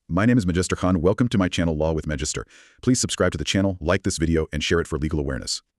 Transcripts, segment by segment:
My name is Magister Khan. Welcome to my channel Law with Magister. Please subscribe to the channel, like this video and share it for legal awareness.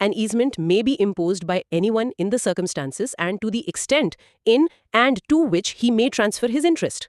An easement may be imposed by anyone in the circumstances and to the extent in and to which he may transfer his interest.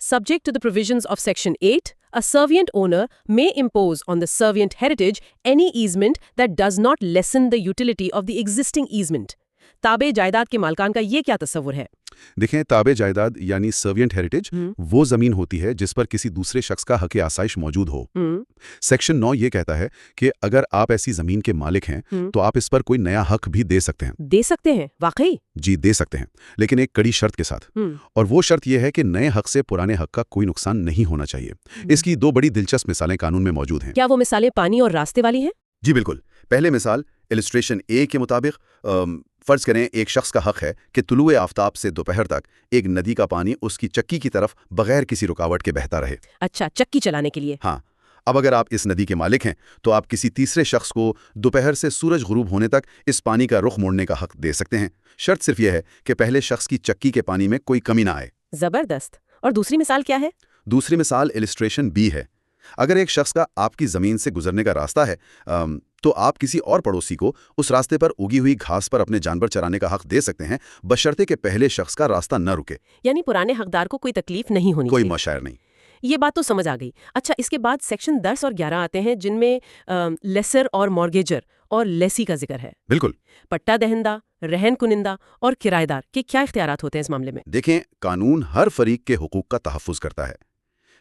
Subject to the provisions of Section 8, a servient owner may impose on the servient heritage any easement that does not lessen the utility of the existing easement. تابع جائیداد کے مالکان کا یہ کیا تصور ہے؟ دیکھیں، تابع جائیداد یعنی سروینٹ ہیریٹیج وہ زمین ہوتی ہے جس پر کسی دوسرے شخص کا حق آسائش موجود ہو۔ سیکشن 9 یہ کہتا ہے کہ اگر آپ ایسی زمین کے مالک ہیں تو آپ اس پر کوئی نیا حق بھی دے سکتے ہیں۔ دے سکتے ہیں؟ واقعی؟ جی دے سکتے ہیں، لیکن ایک کڑی شرط کے ساتھ، اور وہ شرط یہ ہے کہ نئے حق سے پرانے حق کا کوئی نقصان نہیں ہونا چاہیے۔ اس کی 2 بڑی دلچسپ مثالیں قانون میں موجود ہیں۔ کیا وہ مثالیں پانی اور راستے والی ہیں؟ جی بالکل۔ پہلے مثال السٹریشن اے کے مطابق فرض کریں ایک شخص کا حق ہے کہ طلوع آفتاب سے دوپہر تک ایک ندی کا پانی اس کی چکی کی طرف بغیر کسی رکاوٹ کے بہتا رہے۔ اچھا، چکی چلانے کے لیے؟ ہاں۔ اب اگر آپ اس ندی کے مالک ہیں تو آپ کسی تیسرے شخص کو دوپہر سے سورج غروب ہونے تک اس پانی کا رخ موڑنے کا حق دے سکتے ہیں۔ شرط صرف یہ ہے کہ پہلے شخص کی چکی کے پانی میں کوئی کمی نہ آئے۔ زبردست۔ اور دوسری مثال کیا ہے؟ دوسری مثال السٹریشن بی ہے۔ اگر ایک شخص کا آپ کی زمین سے گزرنے کا راستہ ہے تو آپ کسی اور پڑوسی کو اس راستے پر اگی ہوئی گھاس پر اپنے جانور چرانے کا حق دے سکتے ہیں، بشرطے کہ پہلے شخص کا راستہ نہ رکے۔ یعنی پرانے حقدار کو کوئی تکلیف نہیں ہونی کوئی چاہیے۔ مشاعر نہیں۔ یہ بات تو سمجھ آ گئی۔ اچھا، اس کے بعد سیکشن 10 اور 11 آتے ہیں جن میں لیسر اور مورگیجر اور لیسی کا ذکر ہے۔ بالکل۔ پٹا دہندہ، رہن کنندہ اور کرایہ دار کے کیا اختیارات ہوتے ہیں اس معاملے میں؟ دیکھیں، قانون ہر فریق کے حقوق کا تحفظ کرتا ہے۔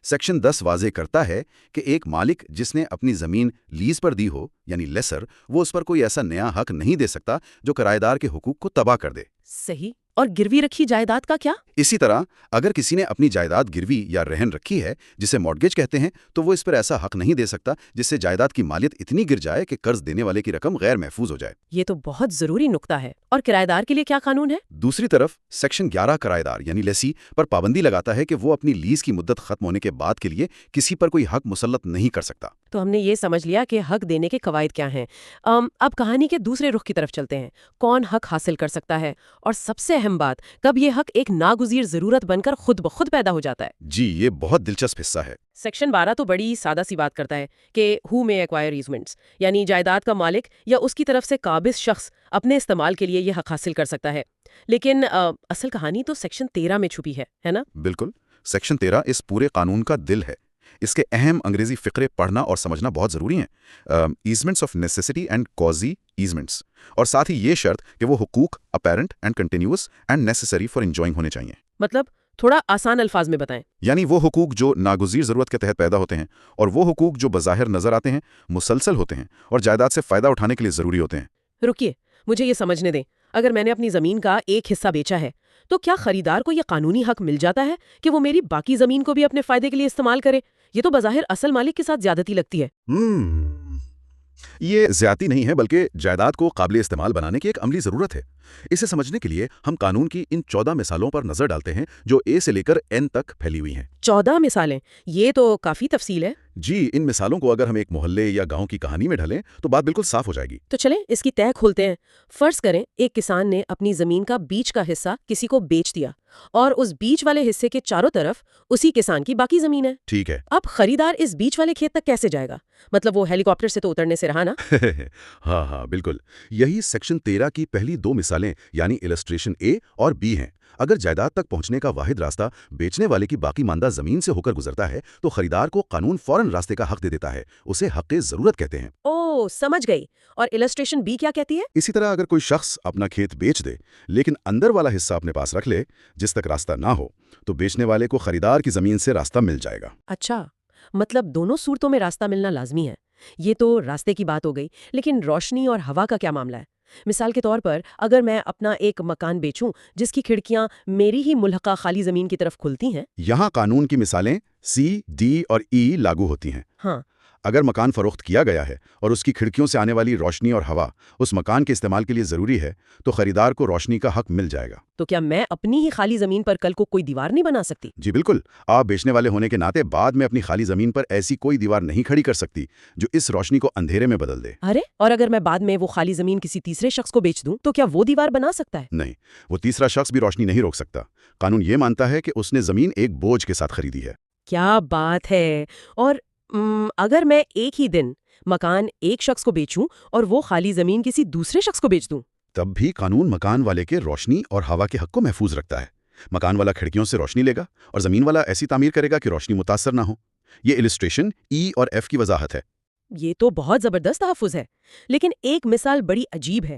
سیکشن 10 واضح کرتا ہے کہ ایک مالک جس نے اپنی زمین لیز پر دی ہو یعنی لیسر، وہ اس پر کوئی ایسا نیا حق نہیں دے سکتا جو کرایہ دار کے حقوق کو تباہ کر دے۔ صحیح۔ اور گروی رکھی جائیداد کا کیا؟ اسی طرح اگر کسی نے اپنی جائیداد گروی یا رہن رکھی ہے جسے مارگیج کہتے ہیں تو وہ اس پر ایسا حق نہیں دے سکتا جس سے جائیداد کی مالیت اتنی گر جائے کہ قرض دینے والے کی رقم غیر محفوظ ہو جائے۔ یہ تو بہت ضروری نقطہ ہے۔ اور کرایہ دار کے لیے کیا قانون ہے؟ دوسری طرف سیکشن 11 کرایہ دار یعنی لیسی پر پابندی لگاتا ہے کہ وہ اپنی لیز کی مدت ختم ہونے کے بعد کے لیے کسی پر کوئی حق مسلط نہیں کر سکتا۔ تو ہم نے یہ سمجھ لیا کہ حق دینے کے قواعد کیا ہیں۔ اب کہانی کے دوسرے رخ کی طرف چلتے ہیں۔ کون حق حاصل کر سکتا ہے؟ اور سب سے اہم بات، کب یہ حق ایک ناگزیر ضرورت بن کر خود بخود پیدا ہو جاتا ہے؟ جی، یہ بہت دلچسپ حصہ ہے۔ سیکشن 12 تو بڑی سادہ سی بات کرتا ہے کہ ہو میں ایکوائر ایزمنٹس، یعنی جائیداد کا مالک یا اس کی طرف سے قابض شخص اپنے استعمال کے لیے یہ حق حاصل کر سکتا ہے۔ لیکن اصل کہانی تو سیکشن 13 میں چھپی ہے نا؟ بالکل۔ سیکشن 13 اس پورے قانون کا دل ہے۔ اس کے اہم انگریزی فقرے پڑھنا اور سمجھنا بہت ضروری ہیں۔ ایزمنٹس آف نیسیسٹی اینڈ کازی ایزمنٹس، اور ساتھ ہی یہ شرط کہ وہ حقوق apparent and continuous and necessary for enjoying ہونے چاہیے۔ مطلب تھوڑا آسان الفاظ میں بتائیں۔ یعنی وہ حقوق جو ناگزیر ضرورت کے تحت پیدا ہوتے ہیں، اور وہ حقوق جو بظاہر نظر آتے ہیں، مسلسل ہوتے ہیں اور جائیداد سے فائدہ اٹھانے کے لیے ضروری ہوتے ہیں۔ رکیے، مجھے یہ سمجھنے دیں۔ اگر میں نے اپنی زمین کا ایک حصہ بیچا ہے تو کیا خریدار کو یہ قانونی حق مل جاتا ہے کہ وہ میری باقی زمین کو بھی اپنے فائدے کے لیے استعمال کرے؟ یہ تو بظاہر اصل مالک کے ساتھ زیادتی لگتی ہے۔ یہ زیادتی نہیں ہے، بلکہ جائیداد کو قابل استعمال بنانے کی ایک عملی ضرورت ہے۔ اسے سمجھنے کے لیے ہم قانون کی ان 14 مثالوں پر نظر ڈالتے ہیں جو اے سے لے کر این تک پھیلی ہوئی ہیں۔ 14 مثالیں؟ یہ تو کافی تفصیل ہے۔ جی، ان مثالوں کو اگر ہم ایک محلے یا گاؤں کی کہانی میں ڈھالیں تو بات بالکل صاف ہو جائے گی۔ تو چلیں اس کی تہ کھولتے ہیں۔ فرض کریں ایک کسان نے اپنی زمین کا بیچ کا حصہ کسی کو بیچ دیا، اور اس بیچ والے حصے کے چاروں طرف اسی کسان کی باقی زمین ہے۔ ٹھیک ہے۔ اب خریدار اس بیچ والے کھیت تک کیسے جائے گا؟ مطلب وہ ہیلی کاپٹر سے تو اترنے سے رہا نا؟ ہاں بالکل۔ یہی سیکشن 13 کی پہلی 2 مثالیں یعنی السٹریشن اے اور بی ہیں۔ اگر جائیداد تک پہنچنے کا واحد راستہ بیچنے والے کی باقی ماندہ زمین سے ہو کر گزرتا ہے تو خریدار کو قانون فوراً راستے کا حق دے دیتا ہے۔ اسے حق ضرورت کہتے ہیں۔ اوہ، سمجھ گئی۔ اور السٹریشن بی کیا کہتی ہے؟ اسی طرح اگر کوئی شخص اپنا کھیت بیچ دے لیکن اندر والا حصہ اپنے پاس رکھ لے جس تک راستہ نہ ہو تو بیچنے والے کو خریدار کی زمین سے راستہ مل جائے گا۔ اچھا، مطلب دونوں صورتوں میں راستہ ملنا لازمی ہے۔ یہ تو راستے کی بات ہو گئی، لیکن روشنی اور ہوا کا کیا معاملہ ہے؟ مثال کے طور پر اگر میں اپنا ایک مکان بیچوں جس کی کھڑکیاں میری ہی ملحقہ خالی زمین کی طرف کھلتی ہیں۔ یہاں قانون کی مثالیں سی، ڈی اور ای لاگو ہوتی ہیں۔ ہاں۔ اگر مکان فروخت کیا گیا ہے اور اس کی کھڑکیوں سے آنے والی روشنی اور ہوا اس مکان کے استعمال کے لیے ضروری ہے تو خریدار کو روشنی کا حق مل جائے گا۔ تو کیا میں اپنی ہی خالی زمین پر کل کو کوئی دیوار نہیں بنا سکتی؟ جی بالکل۔ آپ بیچنے والے ہونے کے ناطے بعد میں اپنی خالی زمین پر ایسی کوئی دیوار نہیں کھڑی کر سکتی جو اس روشنی کو اندھیرے میں بدل دے۔ ارے، اور اگر میں بعد میں وہ خالی زمین کسی تیسرے شخص کو بیچ دوں تو کیا وہ دیوار بنا سکتا ہے؟ نہیں، وہ تیسرا شخص بھی روشنی نہیں روک سکتا۔ قانون یہ مانتا ہے کہ اس نے زمین ایک بوجھ کے ساتھ خریدی ہے۔ کیا بات ہے! اور اگر میں ایک ہی دن مکان ایک شخص کو بیچوں اور وہ خالی زمین کسی دوسرے شخص کو بیچ دوں؟ تب بھی قانون مکان والے کے روشنی اور ہوا کے حق کو محفوظ رکھتا ہے۔ مکان والا کھڑکیوں سے روشنی لے گا اور زمین والا ایسی تعمیر کرے گا کہ روشنی متاثر نہ ہو۔ یہ السٹریشن ای اور ایف کی وضاحت ہے۔ یہ تو بہت زبردست تحفظ ہے، لیکن ایک مثال بڑی عجیب ہے۔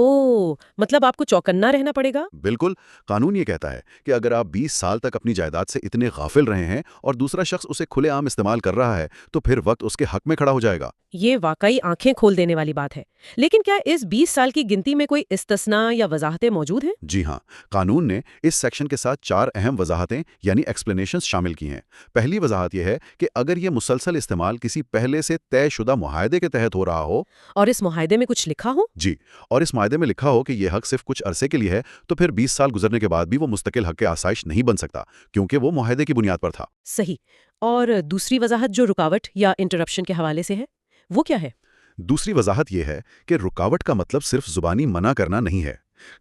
اوہ، مطلب آپ کو چوکنا رہنا پڑے گا؟ بالکل، قانون یہ کہتا ہے کہ اگر آپ 20 سال تک اپنی جائیداد سے اتنے غافل رہے ہیں اور دوسرا شخص اسے کھلے عام استعمال کر رہا ہے تو پھر وقت اس کے حق میں کھڑا ہو جائے گا۔ یہ واقعی آنکھیں کھول دینے والی بات ہے۔ لیکن کیا اس 20 سال کی گنتی میں کوئی استثناء یا وضاحتیں موجود ہیں؟ جی ہاں، قانون نے اس سیکشن کے ساتھ 4 اہم وضاحتیں یعنی ایکسپلینیشنز شامل کی ہیں۔ پہلی وضاحت یہ ہے کہ اگر یہ مسلسل استعمال کسی پہلے سے طے شدہ معاہدے کے تحت ہو رہا ہو، اور اس معاہدے میں کچھ لکھا ہو؟ جی، اور اس معاہدے میں لکھا ہو کہ یہ حق صرف کچھ عرصے کے لیے ہے، تو پھر 20 سال گزرنے کے بعد بھی وہ مستقل حق آسائش نہیں بن سکتا کیونکہ وہ معاہدے کی بنیاد پر تھا۔ صحیح۔ اور دوسری وضاحت جو رکاوٹ یا انٹرپشن کے حوالے سے ہے، وہ کیا ہے؟ دوسری وضاحت یہ ہے کہ رکاوٹ کا مطلب صرف زبانی منع کرنا نہیں ہے۔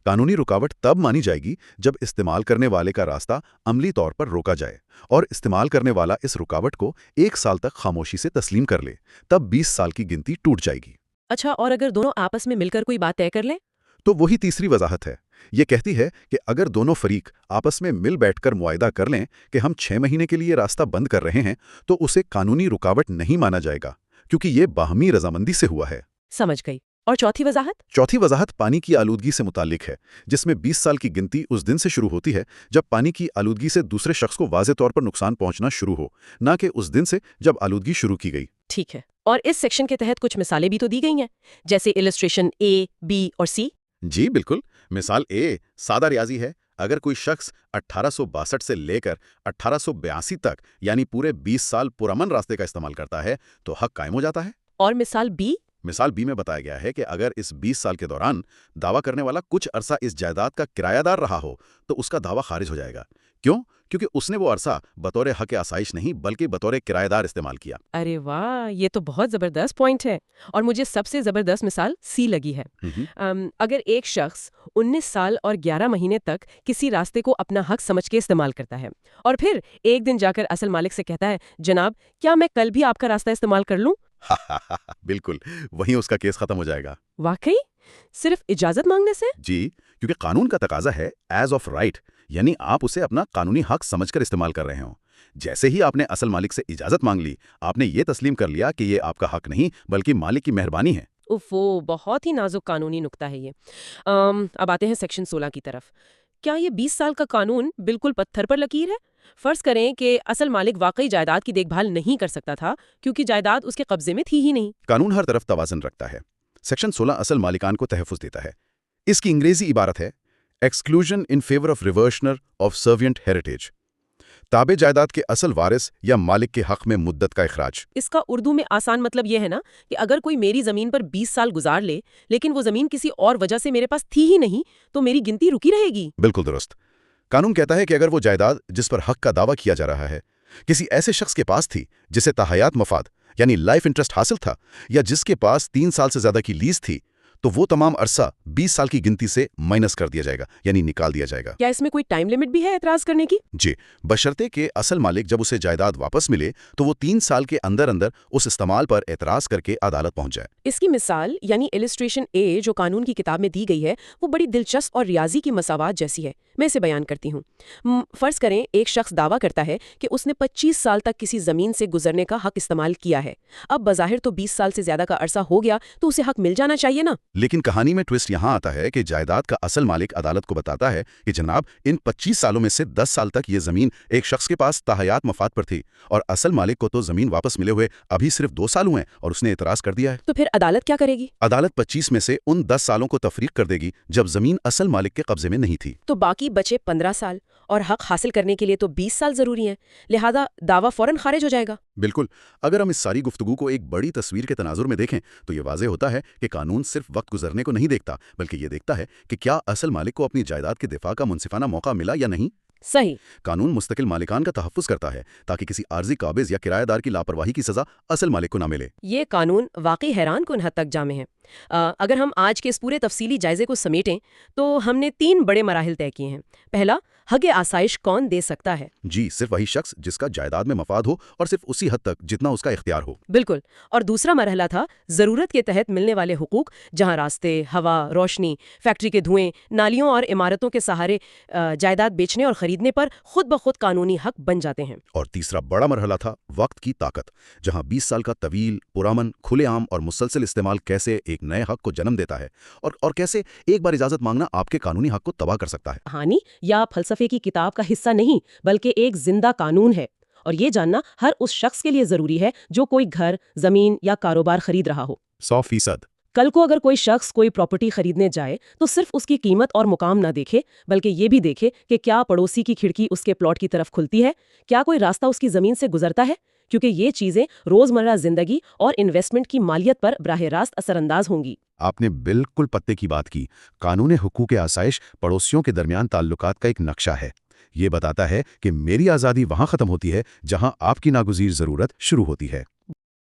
قانونی رکاوٹ تب مانی جائے گی جب استعمال کرنے والے کا راستہ عملی طور پر روکا جائے اور استعمال کرنے والا اس رکاوٹ کو 1 سال تک خاموشی سے تسلیم کر لے، تب 20 سال کی گنتی ٹوٹ جائے گی۔ اچھا، اور اگر دونوں آپس میں مل کر کوئی بات طے کر لیں؟ تو وہی تیسری وضاحت ہے۔ یہ کہتی ہے کہ اگر دونوں فریق آپس میں مل بیٹھ کر معاہدہ کر لیں کہ ہم 6 مہینے کے لیے راستہ بند کر رہے ہیں تو اسے قانونی رکاوٹ نہیں مانا جائے گا کیونکہ یہ باہمی رضامندی سے ہوا ہے۔ سمجھ گئی۔ اور چوتھی وضاحت؟ چوتھی وضاحت پانی کی آلودگی سے متعلق ہے، جس میں 20 سال کی گنتی اس دن سے شروع ہوتی ہے جب پانی کی آلودگی سے دوسرے شخص کو واضح طور پر نقصان پہنچنا شروع ہو، نہ کہ اس دن سے جب آلودگی شروع کی گئی۔ ٹھیک ہے۔ اور اس سیکشن کے تحت کچھ مثالیں بھی تو دی گئی ہیں، جیسے السٹریشن A، B اور C۔ جی بالکل۔ مثال اے سادہ ریاضی ہے۔ اگر کوئی شخص 1862 سے لے کر 1882 تک یعنی پورے 20 سال پرامن راستے کا استعمال کرتا ہے تو حق قائم ہو جاتا ہے۔ اور مثال B؟ مثال بی میں بتایا گیا ہے کہ اگر اس 20 سال کے دوران دعویٰ کرنے والا کچھ عرصہ اس جائیداد کا کرایہ دار رہا ہو تو اس کا دعویٰ خارج ہو جائے گا۔ کیوں؟ کیونکہ اس نے وہ عرصہ بطور حق آسائش نہیں بلکہ بطور کرایہ دار استعمال کیا۔ ارے واہ، یہ تو بہت زبردست پوائنٹ ہے۔ اور مجھے سب سے زبردست مثال C لگی ہے۔ اگر ایک شخص 19 سال اور 11 مہینے تک کسی راستے کو اپنا حق سمجھ کے استعمال کرتا ہے اور پھر ایک دن جا کر اصل مالک سے کہتا ہے، جناب کیا میں کل بھی آپ کا راستہ استعمال کر لوں؟ بالکل، وہیں اس کا کیس ختم ہو جائے گا۔ واقعی؟ صرف اجازت مانگنے سے؟ جی، کیونکہ قانون کا تقاضا ہے ایز آف رائٹ، یعنی آپ اسے اپنا قانونی حق سمجھ کر استعمال کر رہے ہوں۔ جیسے ہی آپ نے اصل مالک سے اجازت مانگ لی، آپ نے یہ تسلیم کر لیا کہ یہ آپ کا حق نہیں بلکہ مالک کی مہربانی ہے۔ وہ بہت ہی نازک قانونی نکتہ ہے یہ۔ اب آتے ہیں سیکشن 16 کی طرف۔ کیا یہ 20 سال کا قانون بالکل پتھر پر لکیر ہے؟ فرض کریں کہ اصل مالک واقعی جائیداد کی دیکھ بھال نہیں کر سکتا تھا کیونکہ جائیداد اس کے قبضے میں تھی ہی نہیں۔ قانون ہر طرف توازن رکھتا ہے۔ سیکشن 16 اصل مالکان کو تحفظ دیتا ہے۔ اس کی انگریزی عبارت ہے exclusion in favour of reversioner of servient heritage, تابع جائیداد کے اصل وارث یا مالک کے حق میں مدت کا اخراج۔ اس کا اردو میں آسان مطلب یہ ہے نا کہ اگر کوئی میری زمین پر 20 سال گزار لے لیکن وہ زمین کسی اور وجہ سے میرے پاس تھی ہی نہیں تو میری گنتی رکی رہے گی۔ بالکل درست۔ قانون کہتا ہے کہ اگر وہ جائیداد جس پر حق کا دعویٰ کیا جا رہا ہے کسی ایسے شخص کے پاس تھی جسے تاحیات مفاد یعنی لائف انٹرسٹ حاصل تھا یا جس کے پاس 3 سال سے زیادہ کی لیز تھی تو وہ تمام عرصہ 20 سال کی گنتی سے مائنس کر دیا جائے گا یعنی نکال دیا جائے گا۔ کیا اس میں کوئی ٹائم لیمٹ بھی ہے اعتراض کرنے کی؟ جی، بشرطے کہ اصل مالک جب اسے جائیداد واپس ملے تو وہ 3 سال کے اندر اندر اس استعمال پر اعتراض کر کے عدالت پہنچ جائے۔ اس کی مثال یعنی السٹریشن A جو قانون کی کتاب میں دی گئی ہے وہ بڑی دلچسپ اور ریاضی کی مساوات جیسی ہے۔ میں اسے بیان کرتی ہوں۔ فرض کریں ایک شخص دعویٰ کرتا ہے کہ اس نے 25 سال تک کسی زمین سے گزرنے کا حق استعمال کیا ہے۔ اب بظاہر تو 20 سال سے زیادہ کا عرصہ ہو گیا تو اسے حق مل جانا چاہیے نا۔ لیکن کہانی میں ٹوسٹ یہاں آتا ہے کہ جائیداد کا اصل مالک عدالت کو بتاتا ہے کہ جناب ان 25 سالوں میں سے 10 سال تک یہ زمین ایک شخص کے پاس تاحیات مفاد پر تھی اور اصل مالک کو تو زمین واپس ملے ہوئے ابھی صرف 2 سال ہوئے اور اس نے اعتراض کر دیا ہے۔ تو پھر عدالت کیا کرے گی؟ عدالت 25 میں سے ان 10 سالوں کو تفریق کر دے گی جب زمین اصل مالک کے قبضے میں نہیں تھی۔ تو باقی بچے 15 سال اور حق حاصل کرنے کے لیے تو 20 سال ضروری ہیں، لہذا دعویٰ فوراً خارج ہو جائے گا۔ بالکل۔ اگر ہم اس ساری گفتگو کو ایک بڑی تصویر کے تناظر میں دیکھیں تو یہ واضح ہوتا ہے کہ قانون صرف وقت گزرنے کو نہیں دیکھتا بلکہ یہ دیکھتا ہے کہ کیا اصل مالک کو اپنی جائیداد کے دفاع کا منصفانہ موقع ملا یا نہیں۔ صحیح۔ قانون مستقل مالکان کا تحفظ کرتا ہے تاکہ کسی عارضی قابض یا کرایہ دار کی لاپرواہی کی سزا اصل مالک کو نہ ملے۔ یہ قانون واقعی حیران کن حد تک جامع ہے۔ اگر ہم آج کے اس پورے تفصیلی جائزے کو سمیٹیں تو ہم نے 3 بڑے مراحل طے کیے ہیں۔ پہلا، حق آسائش کون دے سکتا ہے؟ جی، صرف وہی شخص جس کا جائیداد میں مفاد ہو اور صرف اسی حد تک جتنا اس کا اختیار ہو۔ بالکل۔ اور دوسرا مرحلہ تھا ضرورت کے تحت ملنے والے حقوق، جہاں راستے، ہوا، روشنی، فیکٹری کے دھوئیں، نالیوں اور عمارتوں کے سہارے جائیداد بیچنے اور خریدنے پر خود بخود قانونی حق بن جاتے ہیں۔ اور تیسرا بڑا مرحلہ تھا وقت کی طاقت، جہاں 20 سال کا طویل، پرامن، کھلے عام اور مسلسل استعمال کیسے ایک نئے حق کو جنم دیتا ہے اور کیسے ایک بار اجازت مانگنا آپ کے قانونی حق کو تباہ کر سکتا ہے۔ کہانی یا فلسفے کی کتاب کا حصہ نہیں، بلکہ ایک زندہ قانون ہے، اور یہ جاننا ہر اس شخص کے لیے ضروری ہے جو کوئی گھر، زمین یا کاروبار خرید رہا ہو۔ 100%۔ کل کو اگر کوئی شخص کوئی پراپرٹی خریدنے جائے تو صرف اس کی قیمت اور مقام نہ دیکھے، بلکہ یہ بھی دیکھے کہ کیا پڑوسی کی کھڑکی اس کے پلاٹ کی طرف کھلتی ہے، کیا کوئی راستہ اس کی زمین سے گزرتا ہے، کیونکہ یہ چیزیں روزمرہ زندگی اور انویسٹمنٹ کی مالیت پر براہ راست اثر انداز ہوں گی۔ آپ نے بالکل پتے کی بات کی۔ قانون حقوق آسائش پڑوسیوں کے درمیان تعلقات کا ایک نقشہ ہے۔ یہ بتاتا ہے کہ میری آزادی وہاں ختم ہوتی ہے جہاں آپ کی ناگزیر ضرورت شروع ہوتی ہے۔